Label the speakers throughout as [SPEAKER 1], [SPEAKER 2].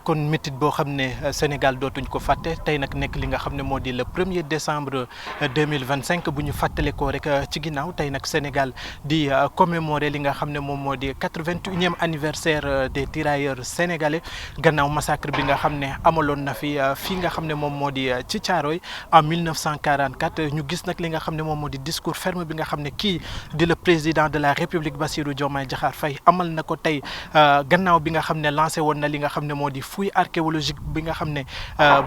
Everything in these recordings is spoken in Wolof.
[SPEAKER 1] nekkoon métit boo xam ne Sénégal dootuñ ko fàtte tey nag nekk li nga xam ne moo di le 1er décembre 2025 bu ñu fàttale ko rek ci ginnaaw tey nag Sénégal di commémorer li nga xam ne moom moo di 81e anniversaire des tirailleurs sénégalais gannaaw massacre bi nga xam ne amaloon na fi fii nga xam ne moom moo di ci Thiaroye en 1944 ñu gis nag li nga xam ne moom moo di discours ferme bi nga xam ne kii di le président de la République Bassirou Diomaye Diakhar Faye amal na ko tey gannaaw bi nga xam ne lancé woon na li nga xam ne moo di fouille archéologique bi nga xam ne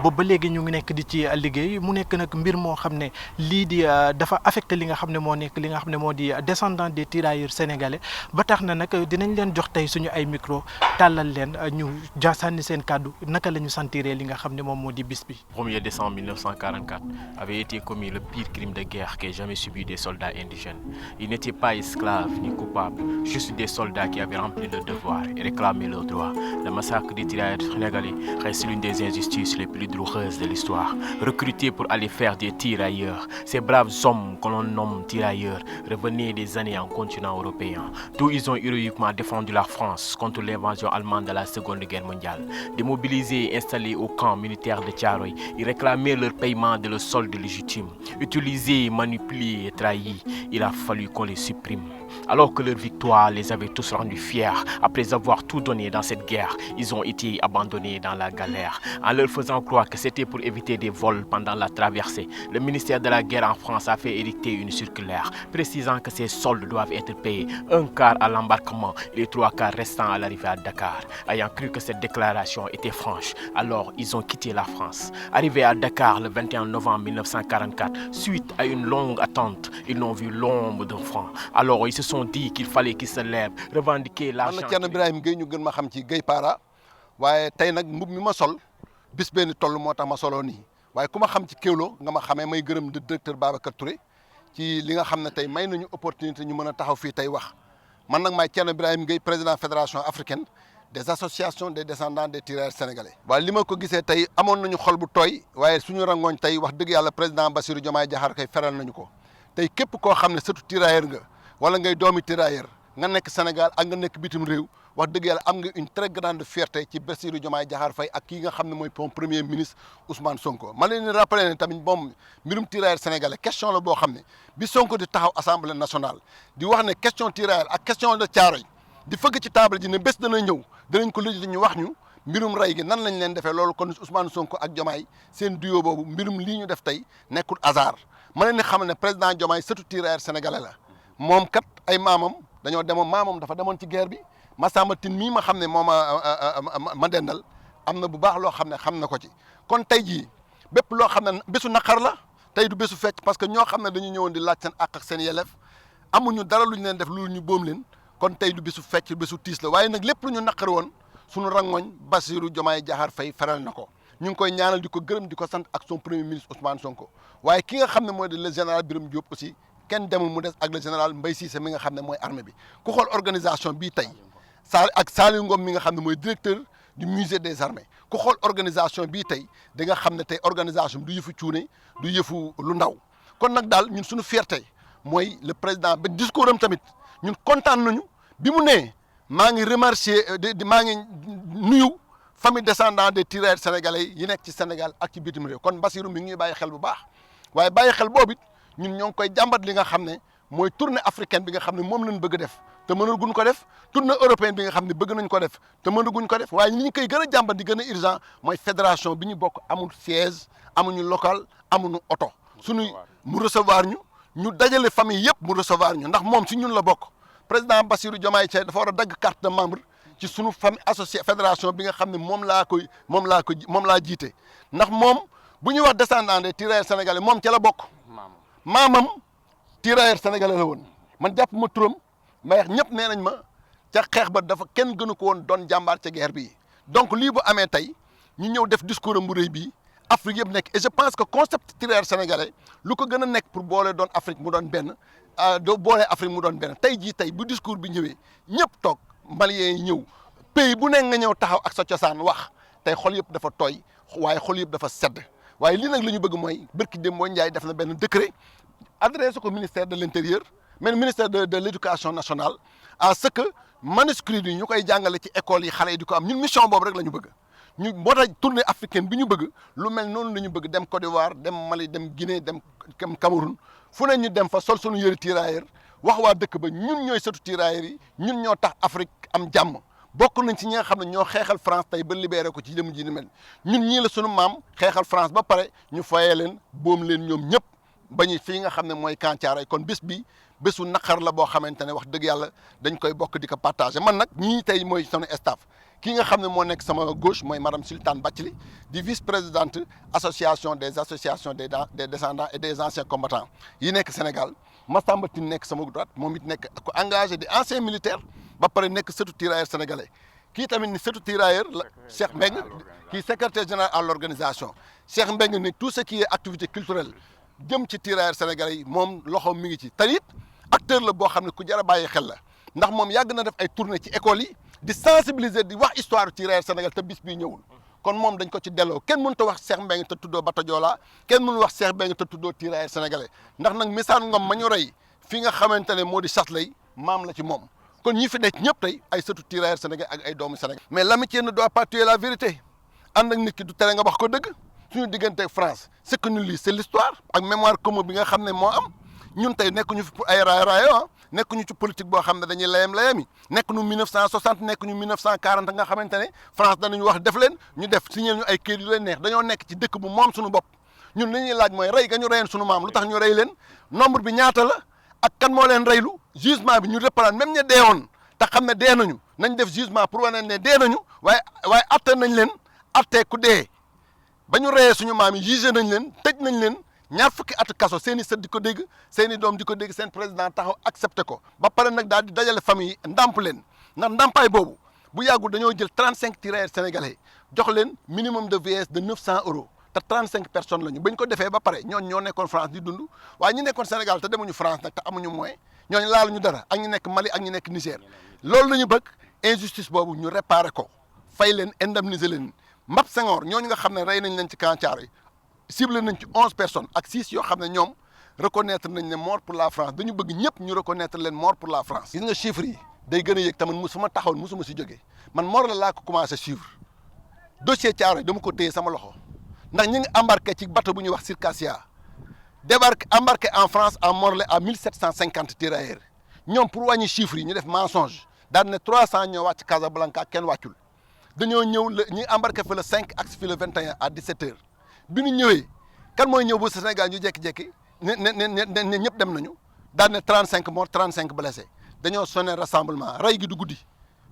[SPEAKER 1] boobu ba léegi ñu ngi nekk di ci liggéey mu nekk nag mbir moo xam ne lii di dafa affecté li nga xam ne moo nekk li nga xam ne moo di descendant des tirailleurs sénégalais ba tax na nag dinañ leen jox tey suñu ay micro tàllal leen ñu sànni seen kàddu naka la ñu sentiree li nga xam ne moom moo di bis bi.
[SPEAKER 2] 1er décembre 1944 avait été commis le pire crime de guerre qu'ait jamais subi des soldats indigènes. Ils n'étaient pas esclaves ni coupables, juste des soldats qui avaient rempli leur devoir et réclamé leurs droits. Le massacre des tirailleurs sénégalais reste l'une des injustices les plus douloureuses de l'histoire. Recrutés pour aller faire des tirailleurs, ces braves hommes que l'on nomme tirailleurs revenaient des années en continent européen, d'où ils ont héroïquement défendu la France contre l'invasion allemande de la Seconde Guerre mondiale. Démobilisés et installés au camp militaire de Thiaroye, ils réclamaient leur paiement de leur solde légitime. Utilisés, manipulés et trahis, il a fallu qu'on les supprime. Alors que leur victoire les avait tous rendus fiers, après avoir tout donné dans cette guerre, ils ont été abandonnés dans la galère. En leur faisant croire que c'était pour éviter des vols pendant la traversée, le ministère de la guerre en France a fait édicter une circulaire précisant que ces soldes doivent être payés, un quart à l'embarquement et les 3 quarts restants à l'arrivée à Dakar. Ayant cru que cette déclaration était franche, alors ils ont quitté la France. Arrivés à Dakar le 21 novembre 1944, suite à une longue attente, ils n'ont vu l'ombre d'un franc. Alors ils se sont dit qu'il fallait qu'ils se lèvent, revendiquer l'argent.
[SPEAKER 3] man nag Thierno Birahim Gueye ñu gën ma xam ci Gueye Para waaye tey nag mbub mi ma sol bis benn toll moo tax ma soloo nii waaye ku ma xam ci Kéwoulo nga ma xamee may gërëm de directeur Babacar Touré ci li nga xam ne tey may nañu opportunité ñu mën a taxaw fii tey wax man nag maay Thierno Birahim Gueye président fédération africaine des associations des descendants des tirailleurs sénégalais. waaye li ma ko gisee tey amoon nañu xol bu tooy waaye suñu rangooñ tey wax dëgg yàlla président Bassirou Diomaye Diakhar Faye feral nañu ko tey képp koo xam ne surtout tirailleur nga wala ngay doomi tirailleur nga nekk Sénégal ak nga nekk bitim réew wax dëgg yàlla am nga une très grande fierté ci Bassirou Diomaye Diakhar Faye ak kii nga xam ne mooy premier ministre Ousmane Sonko. ma leen di rappelé ne tamit moom mbirum tirailleur sénégalais question la boo xam ne bi Sonko di taxaw assemblée nationale di wax ne question tirailleur ak question de Thiaroye di fëgg ci table ji ne bés dana ñëw danañ ko lijjanti ñu wax ñu mbirum rey gi nan lañ leen defee loolu kon Ousmane Sonko ak Diomaye seen duo boobu mbirum lii ñu def tey nekkul hasard ma leen di xam ne président Diomaye surtout tirailleur sénégalais la moom kat ay maamam dañoo demoon maamam dafa demoon ci guerre bi Massamba Tine mii ma xam ne moom ma dendal am na bu baax loo xam ne xam na ko ci kon tey jii bépp loo xam ne bésu naqar la tey du bésu fecc parce que ñoo xam ne dañu ñëwoon di laaj seen àq ak seen yelleef amuñu dara lu ñu leen def lu ñu boom leen kon tey du bésu fecc bésu tiis la waaye nag lépp lu ñu naqar woon suñu rangoñ Bassirou Diomaye Diakhar Faye feral na ko ñu ngi koy ñaanal di ko gërëm di ko sant ak son premier ministre Ousmane Sonko waaye ki nga xam ne mooy de le général Birame Diop aussi kenn demul mu des ak le général Mbaye Cissé mi nga xam ne mooy armée bi ku xool organisation bii tey ak Saliou Ngom mi nga xam ne mooy directeur du musée des armées ku xool organisation bii tey da nga xam ne tey organisation du yëfu cuune du yëfu lu ndaw kon nag daal ñun suñu fierté mooy le président ba discours am tamit ñun kontaan nañu bi mu nee maa ngi remercier maa ngi nuyu famille descendant des tirailleurs sénégalais yi nekk ci Sénégal ak ci bitim réew kon Bassirou mi ngi ñuy bàyyi xel bu baax waaye bàyyi xel boobu it ñun ñoo ngi koy jàmbat li nga xam ne mooy tournée africaine bi nga xam ne moom lañ bëgg a def te mënaguñ ko def tournée européenne bi nga xam ne bëgg nañ ko def te mënaguñ ko def waaye ñi ñu koy gën a jàmbat di gën a urgent mooy fédération bi ñu bokk amul siège amuñu local amuñu oto suñuy mu recevoir ñu dajale famille yëpp mu recevoir ñu ndax moom si ñun la bokk président Bassirou Diomaye Faye dafa war a dagg carte de membre ci sunu famille associée fédération bi nga xam ne moom laa jiite ndax moom bu ñuy wax descendant des tirailleurs sénégalais moom ca la bokk maamam tirailleur sénégalais la woon man jàpp ma turam mais ñëpp nee nañ ma ca xeex ba dafa kenn gënu ko woon doon jàmbaar ca guerre bii donc lii bu amee tey ñu ñëw def discours am bu rëy bii Afrique yëpp nekk et je pense que concept tirailleur sénégalais lu ko gën a nekk pour boole doon Afrique mu doon benn doo boole Afrique mu doon benn tey jii tey bu discours bi ñëwee ñëpp toog Maliens yi ñëw pays bu nekk nga ñëw taxaw ak sa cosaan wax tey xol yëpp dafa tooy waaye xol yëpp dafa sedd waaye lii nag li ñu bëgg mooy bërki dem mooy Ndiaye def na benn décret adressé ko ministère de l'intérieur mais ministère de l'éducation nationale à ce que manuscrits yi ñu koy jàngale ci école yi xale yi di ko am ñun mission boobu rek la ñu bëgg ñu moo tax tournée africaine bi ñu bëgg lu mel noonu la ñu bëgg dem Côte d'Ivoire dem Mali dem Guinée dem Cameroun fu ne ñu dem fa sol suñu yëri tirailleur wax waa dëkk ba ñun ñooy sëtu tirailleurs yi ñun ñoo tax Afrique am jàmm bokk nañ ci ñi nga xam ne ñoo xeexal France tey ba libéré ko ci jëm ji ni mel ñun ñii la sunu maam xeexal France ba pare ñu fayee leen boom leen ñoom ñëpp ba ñu fii nga xam ne mooy Camp Thiaroye kon bés bi bésu naqar la boo xamante ne wax dëgg yàlla dañ koy bokk di ko partagé man nag ñii tey mooy sunu staff kii nga xam ne moo nekk sama gauche mooy madame Sultane Bathily di vice-présidente association des associations des descendants et des anciens combattants yi nekk Sénégal Massamba Tine nekk sama droite moom it nekk ko engagé di ancien militaire ba pare nekk sëtu tirailleur sénégalais kii tamit ni sëtu tirailleur la Cheikh Mbengue kii secrétaire général à l'organisation Cheikh Mbengue ni tout ce qui est activité culturelle jëm ci tirailleur sénégalais yi moom loxoom mi ngi ci te it acteur la boo xam ne ku jar a bàyyi xel la ndax moom yàgg na def ay tournée ci école yi di sensibiliser di wax histoire tirailleur Sénégal te bis bii ñëwul kon moom dañ ko ci delloo kenn mënut a wax Cheikh Mbengue te tuddoo Bata Joola kenn mënul wax Cheikh Mbengue te tuddoo tirailleur sénégalais ndax nag Missane Ngom ma ñu rey fi nga xamante ne moo di Châtelet maam la ci moom kon ñi fi nekk ñëpp tey ay sëtu tirailleur sénégalais ak ay doomu Sénégal mais l'amitié ne doit pas tuer la vérité ànd ak nit ki du tere nga wax ko dëgg suñu diggante France ce que ñu lii c'est l'histoire ak mémoire commune bi nga xam ne moo am ñun tey nekkuñu fi pour ay raaya nekkuñu ci politique boo xam ne dañuy layam-layami nekk ñu 1960 nekk ñu 1940 nga xamante ne France danañu wax def leen ñu def signé ñu ay kayit yu leen neex dañoo nekk ci dëkk bu moom suñu bopp ñun li ñuy laaj mooy rey ga ñu reyoon suñu maam lu tax ñu rey leen nombre bi ñaata la ak kan moo leen reylu jugement bi ñu reprendre même ña deewoon te xam ne dee nañu nañ def jugement pour wane ne dee nañu waaye atte nañ leen attee ku dee ba ñu reyee suñu maam yi jugé nañ leen tëj nañ leen ñaar fukki at kaso seen i sët di ko dégg seen i doom di ko dégg seen président taxaw accepté ko ba pare nag daal di dajale famille yi ndàmp leen ndax ndàmpaay boobu bu yàggul dañoo jël 35 tirailleurs sénégalais jox leen minimum de vieillesse de 900 euros te 35 personnes la ñu bañ ko defee ba pare ñoo nekkoon France di dund waaye ñi nekkoon Sénégal te demuñu France nag te amuñu moyen ñooñu laaluñu dara ak ñu nekk Mali ak ñu nekk Niger loolu la ñu bëgg injustice boobu ñu réparer ko fay leen indemniser leen Map Senghor ñooñu nga xam ne rey nañ leen ci Camp Thiaroye ciblé nañ ci 11 personnes ak 6 yoo xam ne ñoom reconnaître nañ ne mort pour la France dañu bëgg ñëpp ñu reconnaître leen mort pour la France. gis nga chiffres yi day gën a yëg tamit su ma taxawoon mosuma si jógee man mort la laa ko commencé suivre dossier Thiaroye dama ko téye sama loxo ndax ñu ngi embarqué ci bateau bu ñuy wax Circassia embarqué en France en Morlaix à 1750 tirailleurs ñoom pour wàññi chiffres yi ñu def mensonge daan ne 300 ñoo wàcc Casablanca kenn wàccul dañoo ñëw la ñuy embarqué fi le 5 ak fi le 21 à 17h. bi ñu ñëwee kan mooy ñëw ba Sénégal ñu jékki-jékki ne ñëpp dem nañu daan ne 35 morts 35 blessés dañoo sonné rassemblement rey gi du guddi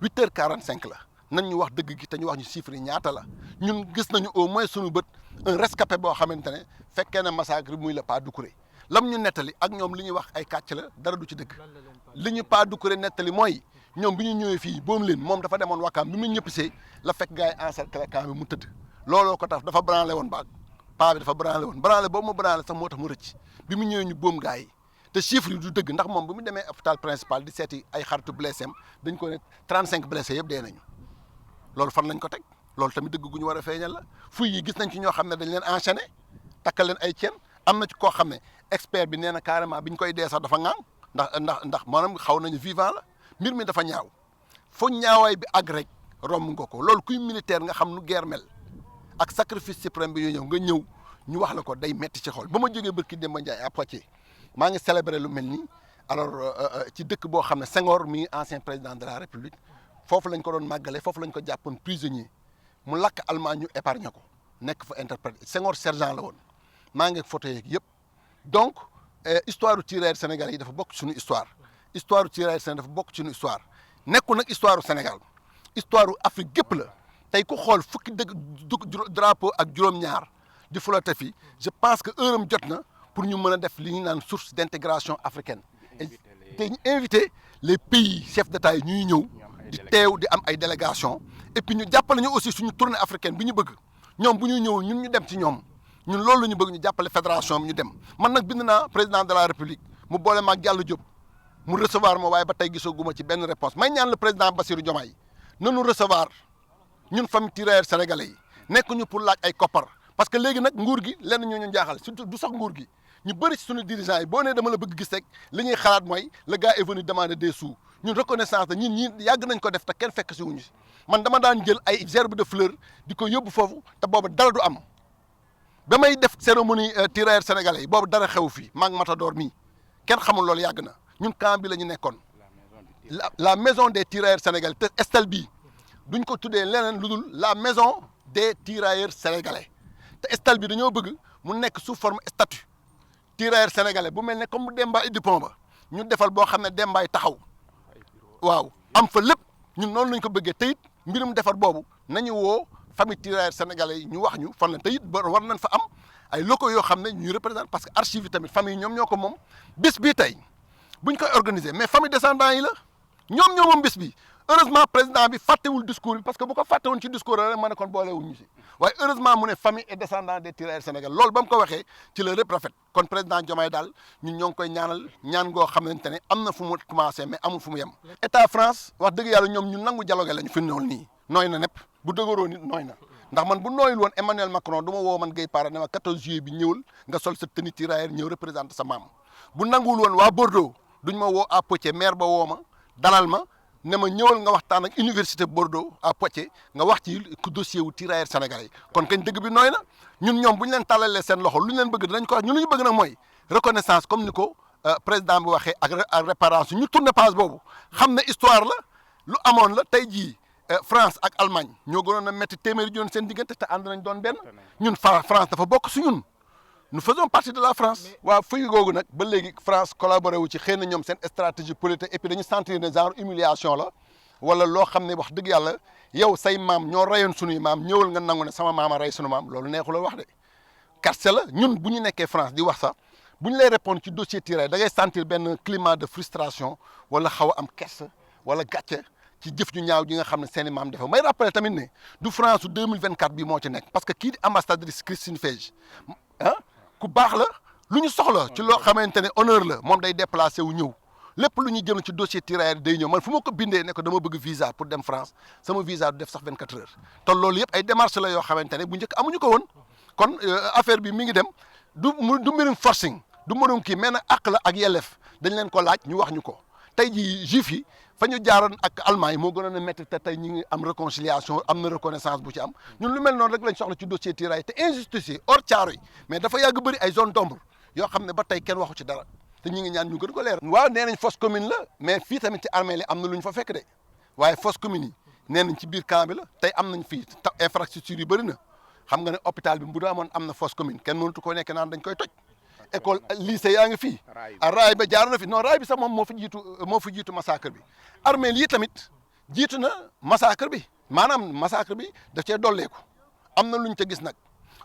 [SPEAKER 3] 8h45 la nañ ñu wax dëgg gi te ñu wax ñu chiffres yi ñaata la ñun gis nañu au moins suñu bët un rescapé boo xamante ne fekkee na massacre muy le pas Doucouré lam ñu nettali ak ñoom li ñuy wax ay kàcc la dara du ci dëgg li ñu pas Doucouré nettali mooy ñoom bi ñu ñëwee fii boom leen moom dafa demoon Wakaam bi mu ñëpp see la fekk gars yi encerclé camp bi mu tëdd looloo ko tax dafa branlé woon baag paa bi dafa branlé woon branlé boobu mu branlé sax moo tax mu rëcc bi mu ñëwee ñu boom gars yi te chiffre yi du dëgg ndax moom bu mu demee hôpital principal di seeti ay xaritu blessé am dañ ko ne 35 blessés yëpp dee nañu loolu fan lañ ko teg loolu tamit dëgg gu ñu war a feeñal la fuy yi gis nañ ci ñoo xam ne dañ leen enchaîné takkal leen ay ceen am na ci koo xam ne expert bi nee na carrément bi ñu koy dee sax dafa ŋaang ndax maanaam xaw nañu vivant la mbir mi dafa ñaaw foo ñaawaay bi àgg rek romb nga ko loolu kuy militaire nga xam nu guerre mel ak sacrifice suprême bi ñu ñëw ñu wax la ko day metti ci xol ba ma jógee barki Demba Ndiaye à Poitiers maa ngi célébré lu mel nii alors ci dëkk boo xam ne Senghor mi ancien président de la République foofu lañ ko doon màggale foofu lañ ko jàppoon prisonnier mu lakk Allemagne ñu épargné ko nekk fa interprète Senghor sergent la woon maa ngi photo yeeg yëpp donc histoire du tirailleur sénégalais yi dafa bokk suñu histoire histoire du tirailleur sénégalais dafa bokk suñu histoire nekkul nag histoire du Sénégal histoire du Afrique gépp la tey ku xool fukki drapeau ak juróom-ñaar di flotter fii je pense que heure am jot na pour ñu mën a def li ñu naan source d'intégration africaine te ñu invité les pays chefs d'État yi ñuy ñëw di teew di am ay délégation et puis ñu jàppale ñu aussi suñu tournée africaine bi ñu bëgg ñoom bu ñu ñëwul ñun ñu dem ci ñoom ñun loolu la ñu bëgg ñu jàppale fédération bi ñu dem man nag bind naa président de la république mu boole ma ak Diallo Diop mu recevoir ma waaye ba tey gisaguma ci benn réponse may ñaan le président Bassirou Diomaye nanu recevoir ñun famille tirailleurs sénégalais yi nekk ñu pour laaj ay koppar parce que léegi nag nguur gi lenn ñu jaaxal surtout du sax nguur gi ñu bëri ci suñu dirigeants yi boo nee dama la bëgg gis rek li ñuy xalaat mooy le gars est venu demander des sous ñun reconnaissance la ñun ñi yàgg nañ ko def te kenn fekk si wuñu si man dama daan jël ay gerbe de fleur di ko yóbbu foofu te boobu dara du am ba may def cérémonie tirailleurs sénégalais yi boobu dara xew fii maag Matador mii kenn xamul loolu yàgg na ñun camp bi la ñu nekkoon la maison des tirailleurs sénégalais te stèle bii duñ ko tuddee leneen lu dul la maison des tirailleurs sénégalais te stèle bi dañoo bëgg mu nekk sous forme statue tirailleurs sénégalais bu mel ne comme Demba Idipon ba ñu defal boo xam ne Dembaay taxaw waaw am fa lépp ñun noonu lañ ko bëggee te it mbirum defar boobu nañu woo famille tirailleurs sénégalais yi ñu wax ñu fan la te it war nañ fa am ay locaux yoo xam ne ñu représente parce que archive yi tamit famille ñoom ñoo ko moom bis bii tey buñ koy organiser mais famille descendants yi la ñoom ñoo moom bis bi heureusement président bi fàttewul discours bi parce que bu ko fàtte woon ci discours rek ma ne kon boolewuñu si waaye heureusement mu ne famille et descendants des tirailleurs sénégalais loolu ba mu ko waxee ci la lépp rafet kon président Diomaye daal ñun ñoo ngi koy ñaanal ñaan goo xamante ne am na fu mu commencé mais amul fu mu yem. état France wax dëgg yàlla ñoom ñu nangu dialogue lañu fi nool nii nooy na nepp bu dëgëroo nit nooy na ndax man bu nooyul woon Emmanuel Macron du ma woo man Gueye Para ne ma 14 juillet bi ñëwal nga sol sa tenue tirailleur ñëw représenter sa maam bu nanguwul woon waa Bordeaux duñ ma woo à Poitiers maire ba woo ma dalal ma ne ma ñëwal nga waxtaan ak université Bordeaux à Poitiers nga wax ci dossier wu tirailleurs sénégalais yi kon kañ dëgg bi nooy na ñun ñoom bu ñu leen tàllalee seen loxo lu ñu leen bëgg dinañ ko wax ñun lu ñu bëgg nag mooy reconnaissance comme ni ko président bi waxee ak réparation ñu tourné page boobu xam ne histoire la lu amoon la tey jii France ak Allemagne ñoo gënoon a métti téeméeri yoon seen diggante te ànd nañ doon benn ñun France dafa bokk su ñun nous faisons partie de la France. waaw fii googu nag ba léegi France collaboré wu ci xëy na ñoom seen stratégie politique et puis dañu sentir ne genre humiliation la wala loo xam ne wax dëgg yàlla yow say maam ñoo reyoon sunuy maam ñëwal nga nangu ne sama maam a rey sunu maam loolu neexu la wax de quartier la ñun bu ñu nekkee France di wax sax bu ñu lay répondre ci dossier tirailleur da ngay sentir benn climat de frustration wala xaw a am kersa wala gàcce ci jëf ju ñaaw ji nga xam ne seen i maam defa may rappeler tamit ne du France su 2024 bi moo ci nekk parce que kii di ambassadrice Christine Fage ah ku baax la lu ñu soxla ci loo xamante ne honneur la moom day déplacé wu ñëw lépp lu ñu jëm ci dossier tirailleur day ñëw man fu ma ko bindee ne ko dama bëgg visa pour dem France sama visa du def sax 24 heures te loolu yëpp ay démarches la yoo xamante ne bu njëkk amuñu ko woon kon affaire bi mi ngi dem du mbirum forcing du mbirum kii mais nag àq la ak yelleef dañ leen ko laaj ñu wax ñu ko tey jii juif yi fa ñu jaaroon ak Allemagne moo gënoon a métti te tey ñu ngi am réconciliation am na reconnaissance bu ci am ñun lu mel noonu rek lañ soxla ci dossier tirailleur te injustice yi hors caaro yi mais dafa yàgg bëri ay zone d'ombre yoo xam ne ba tey kenn waxu ci dara te ñu ngi ñaan ñu gën ko leer. waaw nee nañ fosse commune la mais fii tamit ci armée li am na lu ñu fa fekk de waaye fosse commune yi nee nañ ci biir camp bi la tey am nañ fii infrastructure yu bëri na xam nga ne hôpital bi bu dee amoon am na fosse commune kenn mënatu ko nekk naan dañ koy toj. école lycée yaa ngi fii raay ba jaar na fi non raay bi sax moom moo fi jiitu massacre bi armée lii tamit jiitu na massacre bi maanaam massacre bi daf cee dolleeku am na luñ ca gis nag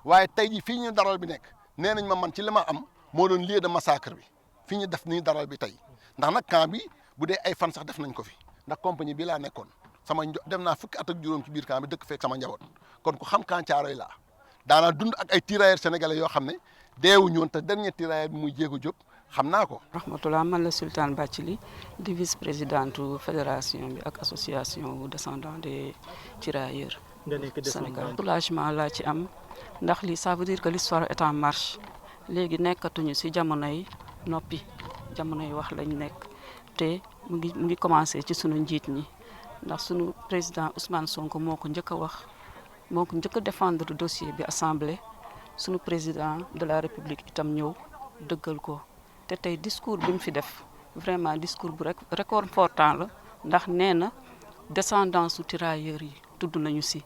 [SPEAKER 3] waaye tey jii fii ñu daral bi nekk nee nañ ma man ci li ma am moo doon lieu de massacre bi fii ñu def nii daral bi tey ndax nag camp bi bu dee ay fan sax def nañ ko fi ndax compagnie bi laa nekkoon dem naa fukki at ak juróom ci biir camp bi dëkk fekk sama njaboot kon ku xam camp Thiaroye laa daanaa dund ak ay tirailleurs sénégalais yoo xam ne deewuñu woon te dernier tirailleur bi muy Jéego Diop xam naa ko.
[SPEAKER 4] rahmatulah man la Sultane Bathily di vice présidente fédération bi ak association descendants des tirailleurs.
[SPEAKER 1] nga nekk
[SPEAKER 4] Sénégal soulagement laa ci am ndax lii ça veut dire que l'histoire est en marche léegi nekkatuñu si jamonoy noppi jamonoy wax lañ nekk te mu ngi commencé ci sunu njiit ñi ndax sunu président Ousmane Sonko moo ko njëkk a wax moo ko njëkk a défendre dossier bi assemblée. sunu président de la république itam ñëw dëggal ko te tey discours bi mu fi def vraiment discours bu réconfortant la ndax nee na descendance su tirailleurs yi tudd nañu si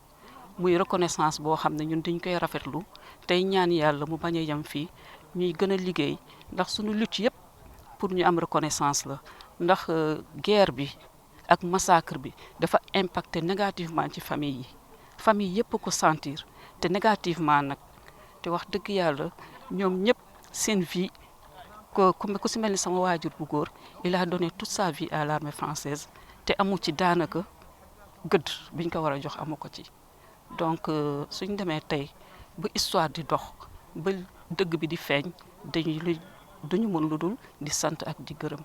[SPEAKER 4] muy reconnaissance boo xam ne ñun dañ koy rafetlu tey ñaan yàlla mu bañ a yem fii ñuy gën a liggéey ndax sunu lutte yëpp pour ñu am reconnaissance la ndax guerre bi ak massacre bi dafa impacté négativement ci famille yëpp ko sentir te négativement nag te wax dëgg yàlla ñoom ñëpp seen vie ku si mel ni sama waajur bu góor il a donné toute sa vie à l'armée française te amu ci daanaka gëdd biñ ko war a jox amu ko ci donc suñ demee tey ba histoire di dox ba dëgg bi di feeñ duñu mën lu dul di sant ak di gërëm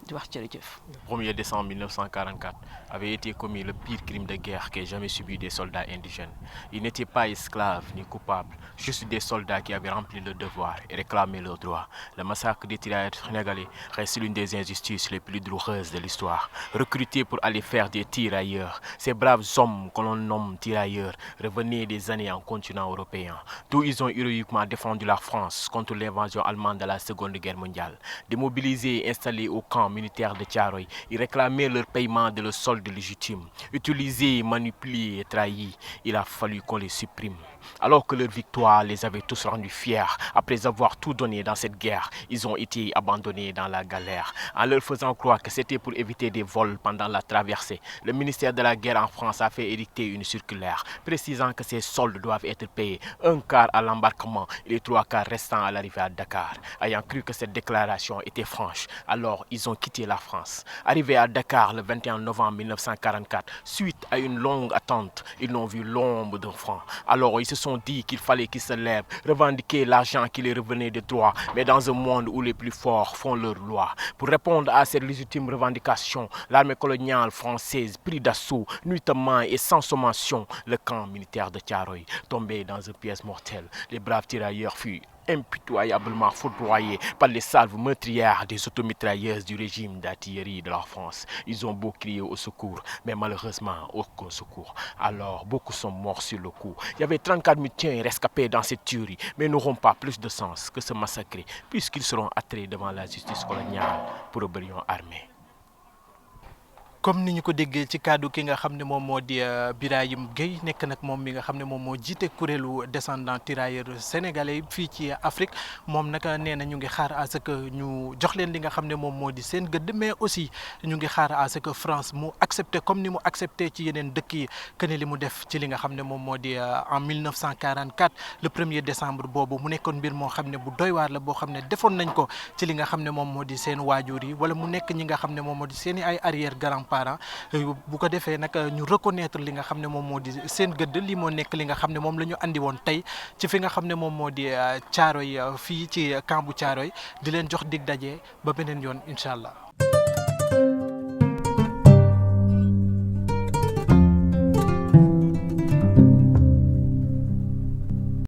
[SPEAKER 4] di wax jërëjëf.
[SPEAKER 2] 1er décembre 1944 avait été commis le pire crime de guerre qu'ait jamais subi des soldats indigènes. Ils n'étaient pas esclaves ni coupables, juste des soldats qui avaient rempli leur devoir et réclamé leurs droits. Le massacre des tirailleurs sénégalais reste l'une des injustices les plus douloureuses de l'histoire. Recrutés pour aller faire des tirailleurs, ces braves hommes que l'on nomme tirailleurs revenaient des années en continent européen, d'où ils ont héroïquement défendu la France contre l'invasion allemande de la Seconde Guerre mondiale. Démobilisés et installés au camp militaire de Thiaroye, ils réclamaient leur paiement de leur solde légitime. Utilisés, manipulés et trahis, il a fallu qu'on les supprime. Alors que leur victoire les avait tous rendus fiers, après avoir tout donné dans cette guerre, ils ont été abandonnés dans la galère. En leur faisant croire que c'était pour éviter des vols pendant la traversée, le ministère de la guerre en France a fait édicter une circulaire précisant que ces soldes doivent être payés, un quart à l'embarquement et les 3 quarts restants à l'arrivée à Dakar. Ayant cru que cette déclaration était franche, alors ils ont quitté la France. Arrivés à Dakar le 21 novembre 1944, suite à une longue attente, ils n'ont vu l'ombre d'un franc. Alors ils se sont dit qu'il fallait qu'ils se lèvent, revendiquer l'argent qui les revenait de droit, mais dans un monde où les plus forts font leurs lois. Pour répondre à cette légitime revendication, l'armée coloniale française prit d'assaut, nuitamment et sans sommation, le camp militaire de Thiaroye. Tombé dans une pièce mortelle, les braves tirailleurs furent impitoyablement foudroyés par les salves meurtrières des automitrailleuses du régime d'artillerie de la France. Ils ont beau crier au secours, mais malheureusement aucun secours. Alors beaucoup sont morts sur le coup. Il y avait 34 mutiens rescapés dans cette tuerie, mais n'auront pas plus de sens que se massacrer, puisqu'ils seront attirés devant la justice coloniale pour rébellion armée.
[SPEAKER 1] comme ni ñu ko déggee ci kaddu ki nga xam ne moom moo di Birahim Gueye nekk nag moom mi nga xam ne moom moo jiite kuréelu descendant tirailleurs sénégalais fii ci Afrique moom nag nee na ñu ngi xaar à ce que ñu jox leen li nga xam ne moom moo di seen gëdd mais aussi ñu ngi xaar à ce que France mu accepté comme ni mu accepté ci yeneen dëkk yi que ne li mu def ci li nga xam ne moom moo di en 1944 le 1er décembre boobu mu nekkoon mbir moo xam ne bu doy waar la boo xam ne defoon nañ ko ci li nga xam ne moom moo di seen waajur yi wala mu nekk ñi nga xam ne moom moo di seen i ay arrière grand parents bu ko defee nag ñu reconnaître li nga xam ne moom moo di seen gëdd li moo nekk li nga xam ne moom la ñu andi woon tey ci fi nga xam ne moom moo di Thiaroye fii ci camp bu Thiaroye di leen jox dig daje ba beneen yoon incha allah.